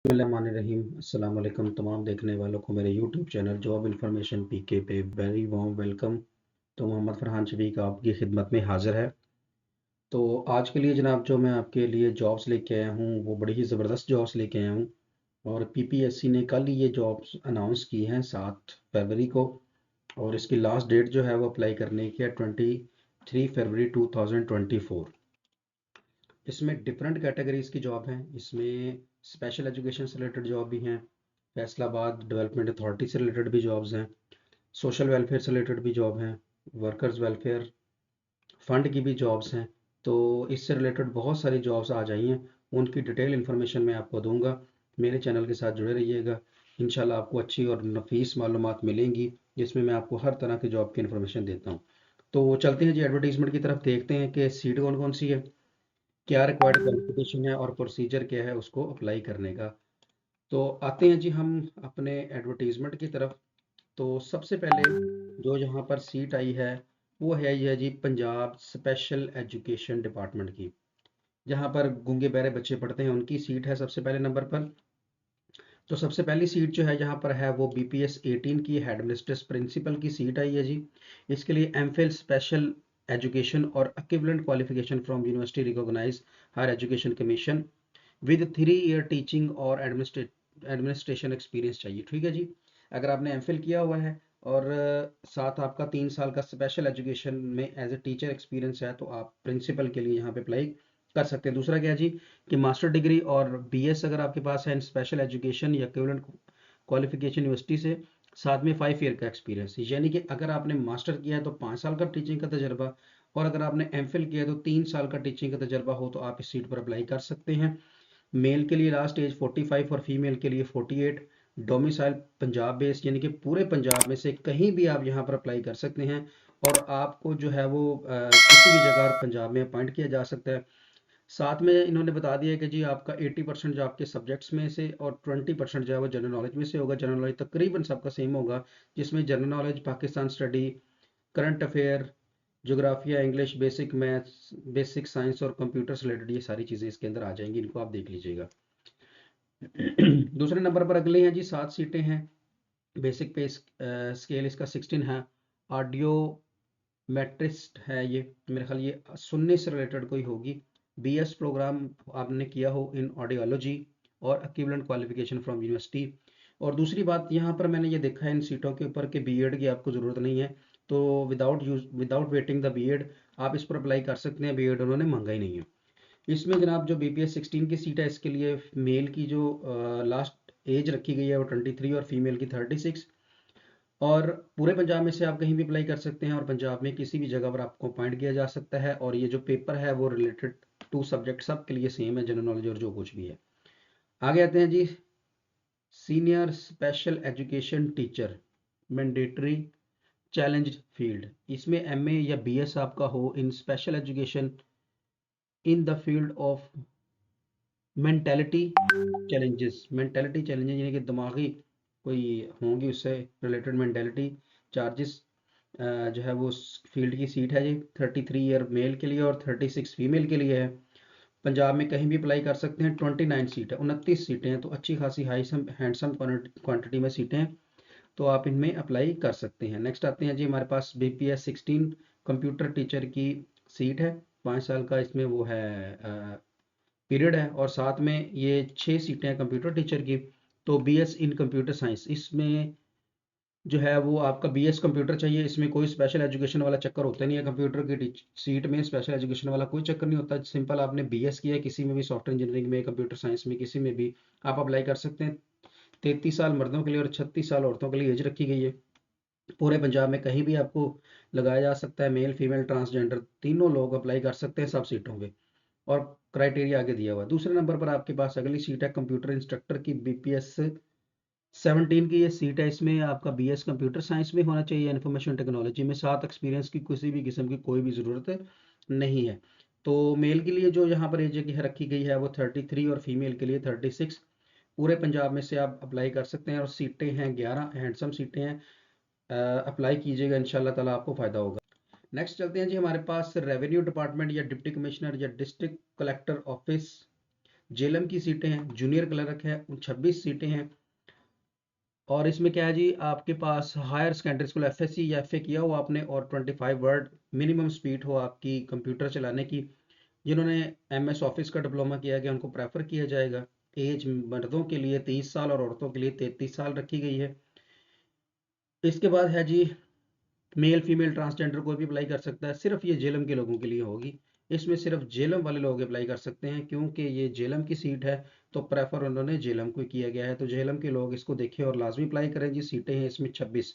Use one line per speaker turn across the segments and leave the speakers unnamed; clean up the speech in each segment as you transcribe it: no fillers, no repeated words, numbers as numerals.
बिस्मिल्लाहिर्रहमानिर्रहीम। अस्सलाम वालेकुम तमाम देखने वालों को मेरे यूट्यूब चैनल जॉब इन्फॉर्मेशन पीके पे वेरी वार्म वेलकम। तो मोहम्मद फरहान शफीक आपकी खिदमत में हाजिर है। तो आज के लिए जनाब जो मैं आपके लिए जॉब्स लेके आया हूँ वो बड़ी ही ज़बरदस्त जॉब्स लेके आया हूँ। और पीपीएससी ने कल ही ये जॉब्स अनाउंस की हैं 7 फरवरी को। और इसकी लास्ट डेट जो है वो अप्लाई करने की है 23 फरवरी 2024। इसमें डिफरेंट कैटेगरीज की जॉब हैं। इसमें स्पेशल एजुकेशन से रिलेटेड जॉब भी हैं, फैसलाबाद डेवलपमेंट अथॉरिटी से रिलेटेड भी जॉब्स हैं, सोशल वेलफेयर से रिलेटेड भी जॉब हैं, वर्कर्स वेलफेयर फंड की भी जॉब्स हैं। तो इससे रिलेटेड बहुत सारी जॉब्स आ जाई हैं। उनकी डिटेल इन्फॉर्मेशन मैं आपको दूंगा। मेरे चैनल के साथ जुड़े रहिएगा। इंशाल्लाह आपको अच्छी और नफीस मालूमात मिलेंगी जिसमें मैं आपको हर तरह की जॉब की इन्फॉर्मेशन देता हूँ। तो चलते हैं जी एडवर्टीजमेंट की तरफ, देखते हैं कि सीट कौन कौन सी है, क्या रिक्वायर्ड क्वालिफिकेशन है और प्रोसीजर क्या है उसको अप्लाई करने का। तो आते हैं जी हम अपने एडवर्टीजमेंट की तरफ। तो सबसे पहले जो यहाँ पर सीट आई है वो है ये जी पंजाब स्पेशल एजुकेशन डिपार्टमेंट की, जहाँ पर गूंगे बहरे बच्चे पढ़ते हैं उनकी सीट है सबसे पहले नंबर पर। तो सबसे पहली सीट जो है यहाँ पर है वो बीपीएस 18 की हेड मिस्ट्रेस प्रिंसिपल की सीट आई है जी। इसके लिए एमफिल स्पेशल एजुकेशन और equivalent qualification from university recognize higher education commission with 3 year teaching और एडमिनिस्ट्रेशन एक्सपीरियंस चाहिए। ठीक है जी। अगर आपने एमफिल किया हुआ है और साथ आपका 3 साल का स्पेशल एजुकेशन में एज ए टीचर एक्सपीरियंस है तो आप प्रिंसिपल के लिए यहाँ पे अप्लाई कर सकते हैं। दूसरा क्या है जी कि मास्टर डिग्री और बीएस अगर आपके पास है इन स्पेशल एजुकेशन या इक्विवेलेंट क्वालिफिकेशन यूनिवर्सिटी से, साथ में 5 ईयर का एक्सपीरियंस, यानी कि अगर आपने मास्टर किया है तो 5 साल का टीचिंग का तजर्बा, और अगर आपने एमफिल किया है तो 3 साल का टीचिंग का तजर्बा हो तो आप इस सीट पर अप्लाई कर सकते हैं। मेल के लिए लास्ट एज 45 और फीमेल के लिए 48। डोमिसाइल पंजाब बेस्ड, यानी कि पूरे पंजाब में से कहीं भी आप यहाँ पर अप्लाई कर सकते हैं। और आपको जो है वो किसी भी जगह पंजाब में अपॉइंट किया जा सकता है। साथ में इन्होंने बता दिया कि जी आपका 80% जो आपके सब्जेक्ट्स में से और 20% जो है वो जनरल नॉलेज में से होगा। जनरल नॉलेज तकरीबन सबका सेम होगा, जिसमें general knowledge, Pakistan study, current affair, जोग्राफिया, English, basic maths, basic science और कंप्यूटर से रिलेटेड ये सारी चीज़ें इसके अंदर आ जाएंगी। इनको आप देख लीजिएगा। दूसरे नंबर पर अगले हैं जी 7 सीटें हैं। बेसिक पे स्केल इसका 16 है। ऑडियो मेट्रिस्ट है ये, मेरे ख्याल ये सुनने से रिलेटेड कोई होगी। बीएस प्रोग्राम आपने किया हो इन ऑडियोलॉजी और इक्विवेलेंट क्वालिफिकेशन फ्रॉम यूनिवर्सिटी। और दूसरी बात यहाँ पर मैंने ये देखा है इन सीटों के ऊपर कि बीएड की आपको ज़रूरत नहीं है। तो विदाउट वेटिंग द बीएड आप इस पर अप्लाई कर सकते हैं। बीएड उन्होंने मांगा ही नहीं है। इसमें जनाब जो बीपीएस 16 की सीट है इसके लिए मेल की जो लास्ट एज रखी गई है वो 23 और फीमेल की 36। और पूरे पंजाब में से आप कहीं भी अप्लाई कर सकते हैं और पंजाब में किसी भी जगह पर आपको अपॉइंट किया जा सकता है। और ये जो पेपर है वो रिलेटेड टू सब्जेक्ट सब के लिए सेम है, जनरल नॉलेज और जो कुछ भी है। आगे आते हैं जी senior special education teacher mandatory challenge field. इसमें एमए या बीएस आपका हो in special education in the field of mentality challenges यानी कि दिमागी कोई होंगी उससे रिलेटेड मेंटेलिटी चार्जेस जो है वो फील्ड की सीट है जी। 33 ईयर मेल के लिए और 36 फीमेल के लिए है। पंजाब में कहीं भी अप्लाई कर सकते हैं। 29 सीट है, 29 सीटें हैं, तो अच्छी खासी हाई हैंडसम क्वांटिटी में सीटें हैं। तो आप इनमें अप्लाई कर सकते हैं। नेक्स्ट आते हैं जी हमारे पास बीपीएस 16 कंप्यूटर टीचर की सीट है। 5 साल का इसमें वो है पीरियड है। और साथ में ये 6 सीटें हैं कंप्यूटर टीचर की। तो बीएस इन कंप्यूटर साइंस, इसमें जो है वो आपका बीएस कंप्यूटर चाहिए। इसमें कोई स्पेशल एजुकेशन वाला चक्कर होता नहीं है। कंप्यूटर की सीट में स्पेशल एजुकेशन वाला कोई चक्कर नहीं होता। सिंपल आपने बीएस किया है किसी में भी, सॉफ्टवेयर इंजीनियरिंग में, कंप्यूटर साइंस में, किसी में भी आप अप्लाई कर सकते हैं। 33 साल मर्दों के लिए और 36 साल औरतों के लिए एज रखी गई है। पूरे पंजाब में कहीं भी आपको लगाया जा सकता है। मेल फीमेल ट्रांसजेंडर तीनों लोग अप्लाई कर सकते हैं सब सीटों पे। और क्राइटेरिया आगे दिया हुआ है। दूसरे नंबर पर आपके पास अगली सीट है कंप्यूटर इंस्ट्रक्टर की, बीपीएस 17 की ये सीट है। इसमें आपका बीएस कंप्यूटर साइंस में होना चाहिए, इन्फॉर्मेशन टेक्नोलॉजी में। साथ एक्सपीरियंस की किसी भी किस्म की कोई भी ज़रूरत नहीं है। तो मेल के लिए जो यहाँ पर एज रखी गई है वो 33 और फीमेल के लिए 36। पूरे पंजाब में से आप अप्लाई कर सकते हैं और सीटें हैं 11, हैंडसम सीटें हैं। अप्लाई कीजिएगा, इंशाल्लाह ताला आपको फ़ायदा होगा। नेक्स्ट चलते हैं जी हमारे पास रेवेन्यू डिपार्टमेंट या डिप्टी कमिश्नर या डिस्ट्रिक्ट कलेक्टर ऑफिस जेएलएम की सीटें हैं, जूनियर क्लर्क है 26 सीटें हैं। और इसमें क्या है जी, आपके पास हायर सेकेंडरी स्कूल एफएससी या एफए किया हो आपने, और 25 वर्ड मिनिमम स्पीड हो आपकी कंप्यूटर चलाने की। जिन्होंने एमएस ऑफिस का डिप्लोमा किया गया उनको प्रेफर किया जाएगा। एज मर्दों के लिए 30 साल और औरतों के लिए 33 साल रखी गई है। इसके बाद है जी, मेल फीमेल ट्रांसजेंडर कोई भी अप्लाई कर सकता है, सिर्फ ये जेएलएम के लोगों के लिए होगी। इसमें सिर्फ जेएलएम वाले लोग अप्लाई कर सकते हैं, क्योंकि ये जेएलएम की सीट है तो प्रेफर उन्होंने जेएलएम को किया गया है। तो जेएलएम के लोग इसको देखें और लाजमी अप्लाई करें जी। सीटें हैं इसमें 26।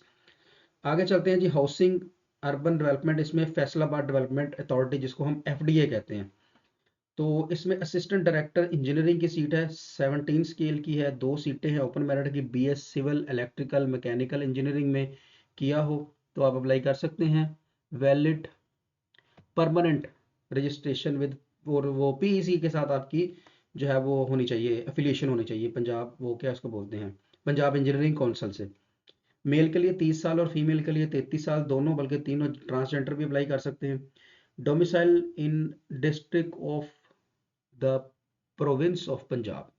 आगे चलते हैं जी, हाउसिंग अर्बन डेवलपमेंट, इसमें फैसलाबाद डेवलपमेंट अथॉरिटी जिसको हम एफडीए कहते हैं। तो इसमें असिस्टेंट डायरेक्टर इंजीनियरिंग की सीट है, 17 स्केल की है, 2 सीटें हैं ओपन मेरिट की। BS civil electrical mechanical engineering में किया हो तो आप अप्लाई कर सकते हैं। वैलिड परमानेंट रजिस्ट्रेशन विद, और वो पीईसी के साथ आपकी जो है वो होनी चाहिए, एफिलिएशन होनी चाहिए पंजाब, वो क्या उसको बोलते हैं, पंजाब इंजीनियरिंग काउंसिल से। मेल के लिए 30 साल और फीमेल के लिए 33 साल, दोनों बल्कि तीनों ट्रांसजेंडर भी अप्लाई कर सकते हैं। Domicile in district of the province of Punjab,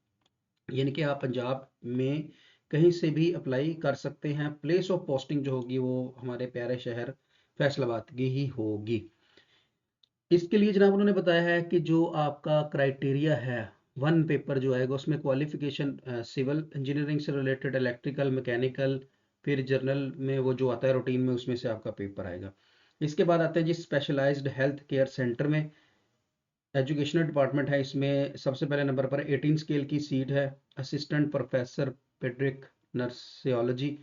यानी कि आप पंजाब में कहीं से भी अप्लाई कर सकते हैं। प्लेस ऑफ पोस्टिंग जो होगी वो हमारे प्यारे शहर फैसलाबाद की ही होगी। इसके लिए जनाब उन्होंने बताया है कि जो आपका क्राइटेरिया है, वन पेपर जो आएगा उसमें क्वालिफिकेशन सिविल इंजीनियरिंग से रिलेटेड, इलेक्ट्रिकल मैकेनिकल, फिर जर्नल में वो जो आता है रूटीन में उसमें से आपका पेपर आएगा। इसके बाद आते हैं जी स्पेशलाइज्ड हेल्थ केयर सेंटर में, एजुकेशनल डिपार्टमेंट है। इसमें सबसे पहले नंबर पर 18 स्केल की सीट है, असिस्टेंट प्रोफेसर पेड्रिक नर्सियोलॉजी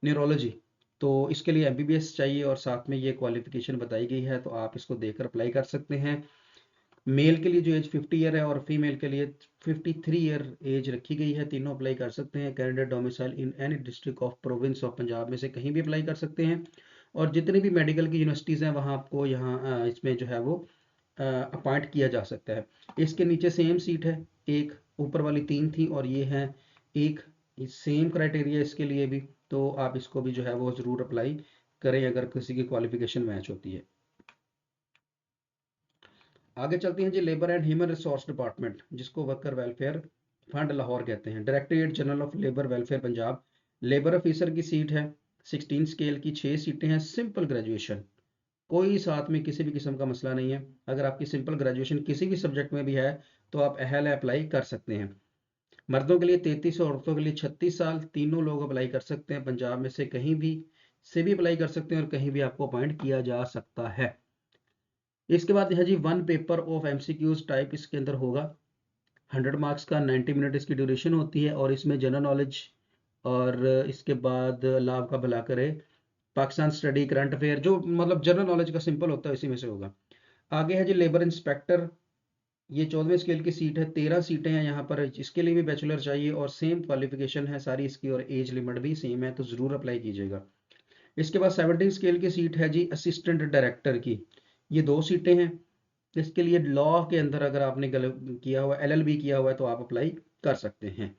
न्यूरोलॉजी। तो इसके लिए एमबीबीएस चाहिए और साथ में ये क्वालिफिकेशन बताई गई है, तो आप इसको देकर अप्लाई कर सकते हैं। मेल के लिए जो एज 50 ईयर है और फीमेल के लिए 53 ईयर एज रखी गई है, तीनों अप्लाई कर सकते हैं। Candidate domicile in any district of province of Punjab में से कहीं भी अप्लाई कर सकते हैं। और जितनी भी मेडिकल की यूनिवर्सिटीज़ हैं वहाँ आपको यहाँ इसमें जो है वो अपॉइंट किया जा सकता है। इसके नीचे सेम सीट है, एक ऊपर वाली 3 थी और ये है एक, सेम क्राइटेरिया इसके लिए भी। तो आप इसको भी जो है वो ज़रूर अप्लाई करें अगर किसी की क्वालिफिकेशन मैच होती है। आगे चलते हैं जी, labour and human resource department जिसको वर्कर वेलफेयर फंड लाहौर कहते हैं, directorate general of labour welfare Punjab. Labour officer की सीट है, 16 स्केल की, 6 सीटें हैं, सिंपल ग्रेजुएशन, कोई साथ में किसी भी किस्म का मसला नहीं है। अगर आपकी सिंपल ग्रेजुएशन किसी भी सब्जेक्ट में भी है तो आप अहल है, अप्लाई कर सकते हैं। मर्दों के लिए 33 और औरतों के लिए 36 साल, तीनों लोग अप्लाई कर सकते हैं। पंजाब में से कहीं भी से भी अप्लाई कर सकते हैं और कहीं भी आपको अपॉइंट किया जा सकता है। इसके बाद है जी, one paper of MCQs type इसके अंदर होगा, 100 मार्क्स का, 90 मिनट इसकी ड्यूरेशन होती है। और इसमें जनरल नॉलेज और इसके बाद लाभ का भला करे, पाकिस्तान स्टडी, करंट अफेयर, जो मतलब जनरल नॉलेज का सिंपल होता है इसी में से होगा। आगे है जी लेबर इंस्पेक्टर, ये 14वें स्केल की सीट है, 13 सीटें हैं यहाँ पर। इसके लिए भी बैचलर चाहिए और सेम क्वालिफिकेशन है सारी इसकी और एज लिमिट भी सेम है, तो ज़रूर अप्लाई कीजिएगा। इसके बाद 17 स्केल की सीट है जी असिस्टेंट डायरेक्टर की, ये 2 सीटें हैं। इसके लिए लॉ के अंदर अगर आपने किया हुआ एलएलबी किया हुआ है तो आप अप्लाई कर सकते हैं।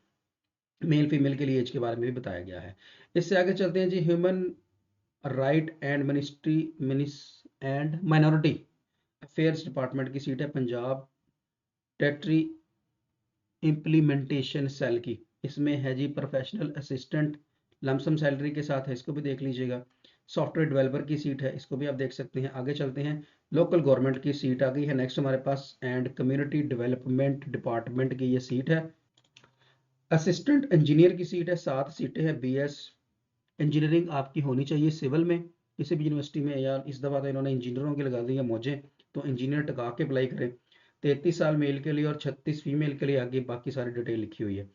मेल फीमेल के लिए एज के बारे में भी बताया गया है। इससे आगे चलते हैं जी, human right and and minority affairs department की सीट है, पंजाब टेरिटरी इम्प्लीमेंटेशन सेल की। इसमें है जी प्रोफेशनल असिस्टेंट, लमसम सैलरी के साथ है, इसको भी देख लीजिएगा। सॉफ्टवेयर डेवलपर की सीट है, इसको भी आप देख सकते हैं। आगे चलते हैं, लोकल गवर्नमेंट की सीट आ गई है नेक्स्ट हमारे पास, एंड कम्युनिटी डेवलपमेंट डिपार्टमेंट की ये सीट है। असिस्टेंट इंजीनियर की सीट है, 7 सीटें हैं। बीएस इंजीनियरिंग आपकी होनी चाहिए सिविल में किसी भी यूनिवर्सिटी में, यार इस दफ़ा तो इन्होंने इंजीनियरों की लगा दी है मौजें, तो इंजीनियर टका के अप्लाई करें। 33 साल मेल के लिए और 36 फीमेल के लिए, आगे बाकी सारी डिटेल लिखी हुई है।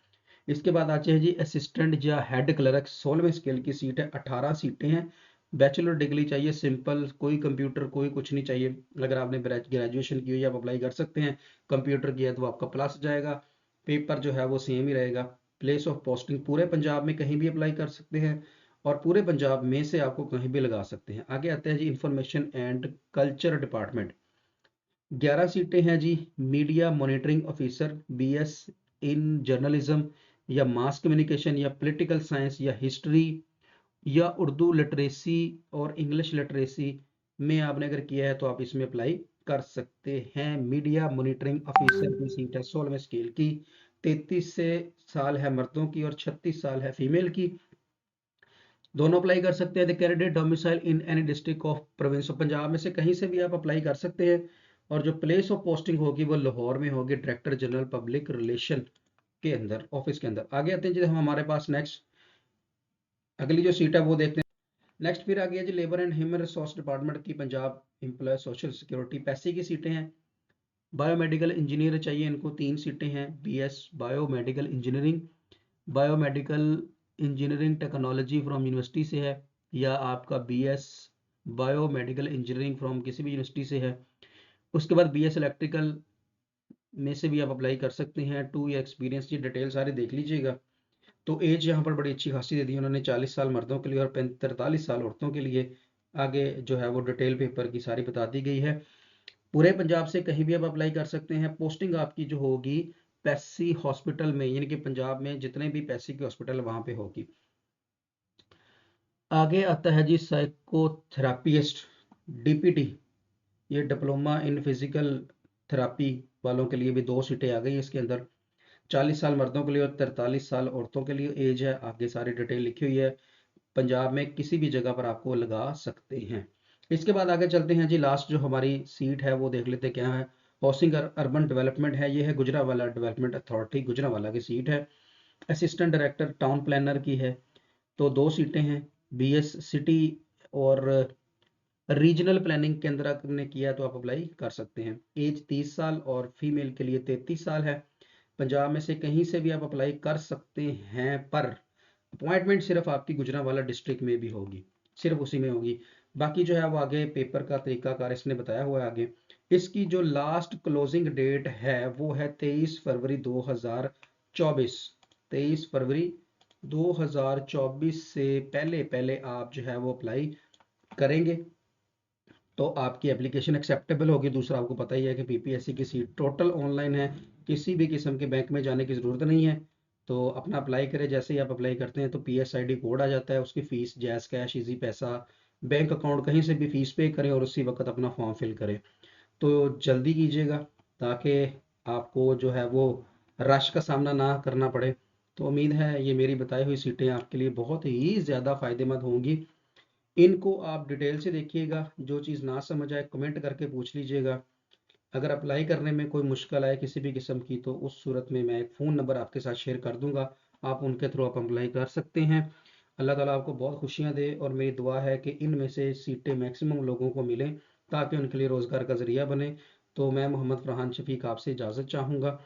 इसके बाद आते हैं जी असिस्टेंट या हेड क्लर्क, 16वें स्केल की सीट है, 18 सीटें हैं। बैचलर डिग्री चाहिए सिंपल, कोई कंप्यूटर कोई कुछ नहीं चाहिए। अगर आपने ग्रेजुएशन की हुई है आप अप्लाई कर सकते हैं, कंप्यूटर की है तो आपका प्लस जाएगा। पेपर जो है वो सेम ही रहेगा। प्लेस ऑफ पोस्टिंग पूरे पंजाब में कहीं भी अप्लाई कर सकते हैं और पूरे पंजाब में से आपको कहीं भी लगा सकते हैं। आगे आते हैं जी इंफॉर्मेशन एंड कल्चर डिपार्टमेंट, 11 सीटें हैं जी। Media monitoring officer, BS in journalism या मास कम्युनिकेशन या पॉलिटिकल साइंस या हिस्ट्री या उर्दू लिटरेसी और इंग्लिश लिटरेसी में आपने अगर किया है तो आप इसमें अप्लाई कर सकते हैं। मीडिया मॉनिटरिंग ऑफिसर की सीट है 16वें स्केल की, 33 से साल है मर्दों की और 36 साल है फीमेल की। दोनों अप्लाई कर सकते हैं। The candidate domicile in any district of province of Punjab में से कहीं से भी आप अप्लाई कर सकते हैं। और जो प्लेस ऑफ पोस्टिंग होगी वो लाहौर में होगी, डायरेक्टर जनरल पब्लिक रिलेशन के अंदर, ऑफिस के अंदर। आगे आते हैं जी, हम हमारे पास नेक्स्ट अगली जो सीट है वो देखते हैं। नेक्स्ट फिर आ गया जी labour and human resource department की पंजाब एम्प्लॉय सोशल सिक्योरिटी, 85 की सीटें हैं। बायोमेडिकल इंजीनियर चाहिए इनको, 3 सीटें हैं। BS biomedical engineering, biomedical engineering technology from university से है, या आपका बीएस बायोमेडिकल इंजीनियरिंग फ्रॉम किसी भी यूनिवर्सिटी से है। उसके बाद बीएस इलेक्ट्रिकल में से भी आप अप्लाई कर सकते हैं। 2 ईयर एक्सपीरियंस, ये डिटेल सारे देख लीजिएगा। तो एज यहाँ पर बड़ी अच्छी खासी दे दी उन्होंने, 40 साल मर्दों के लिए और 43 साल औरतों के लिए। आगे जो है वो डिटेल पेपर की सारी बता दी गई है। पूरे पंजाब से कहीं भी आप अप्लाई कर सकते हैं। पोस्टिंग आपकी जो होगी पैसी हॉस्पिटल में, यानी कि पंजाब में जितने भी पैसी के हॉस्पिटल वहां पे होगी। आगे आता है जी साइकोथेरापिस्ट डीपीटी, ये डिप्लोमा इन फिजिकल थेरापी वालों के लिए भी 2 सीटें आ गई हैं इसके अंदर। 40 साल मर्दों के लिए और 43 साल औरतों के लिए एज है। आगे सारी डिटेल लिखी हुई है। पंजाब में किसी भी जगह पर आपको लगा सकते हैं। इसके बाद आगे चलते हैं जी, लास्ट जो हमारी सीट है वो देख लेते हैं क्या है। हाउसिंग अर्बन डेवलपमेंट है, ये है गुजरांवाला डेवलपमेंट अथॉरिटी, गुजरांवाला की सीट है। असिस्टेंट डायरेक्टर टाउन प्लानर की है, तो 2 सीटें हैं। बीएस सिटी और रीजनल प्लानिंग के अंदर आपने किया तो आप अप्लाई कर सकते हैं। एज 30 साल और फीमेल के लिए 33 साल है। पंजाब में से कहीं से भी आप अप्लाई कर सकते हैं, पर अपॉइंटमेंट सिर्फ आपकी गुजरांवाला डिस्ट्रिक्ट में भी होगी, सिर्फ उसी में होगी। बाकी जो है वो आगे पेपर का तरीकाकार इसने बताया हुआ है आगे। इसकी जो लास्ट क्लोजिंग डेट है वो है 23 फरवरी 2024। 23 फरवरी 2024 से पहले पहले आप जो है वो अप्लाई करेंगे तो आपकी एप्लीकेशन एक्सेप्टेबल होगी। दूसरा, आपको पता ही है कि पीपीएससी की सीट टोटल ऑनलाइन है, किसी भी किस्म के बैंक में जाने की ज़रूरत नहीं है। तो अपना अप्लाई करें, जैसे ही आप अप्लाई करते हैं तो पीएसआईडी कोड आ जाता है, उसकी फ़ीस जैस कैश इजी पैसा बैंक अकाउंट कहीं से भी फ़ीस पे करें और उसी वक्त अपना फॉर्म फिल करें। तो जल्दी कीजिएगा ताकि आपको जो है वो रश का सामना ना करना पड़े। तो उम्मीद है ये मेरी बताई हुई सीटें आपके लिए बहुत ही ज़्यादा फ़ायदेमंद होंगी। इनको आप डिटेल से देखिएगा, जो चीज़ ना समझ आए कमेंट करके पूछ लीजिएगा। अगर अप्लाई करने में कोई मुश्किल आए किसी भी किस्म की, तो उस सूरत में मैं एक फ़ोन नंबर आपके साथ शेयर कर दूंगा, आप उनके थ्रू आप अप्लाई कर सकते हैं। अल्लाह ताला आपको बहुत खुशियां दे और मेरी दुआ है कि इनमें से सीटें मैक्सिमम लोगों को मिलें ताकि उनके लिए रोज़गार का ज़रिया बने। तो मैं मोहम्मद फ़रहान शफीक आपसे इजाज़त चाहूँगा।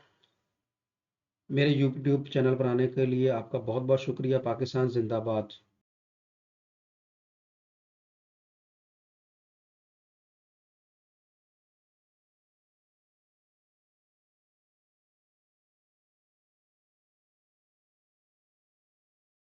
मेरे यूट्यूब चैनल पर आने के लिए आपका बहुत बहुत शुक्रिया। पाकिस्तान जिंदाबाद।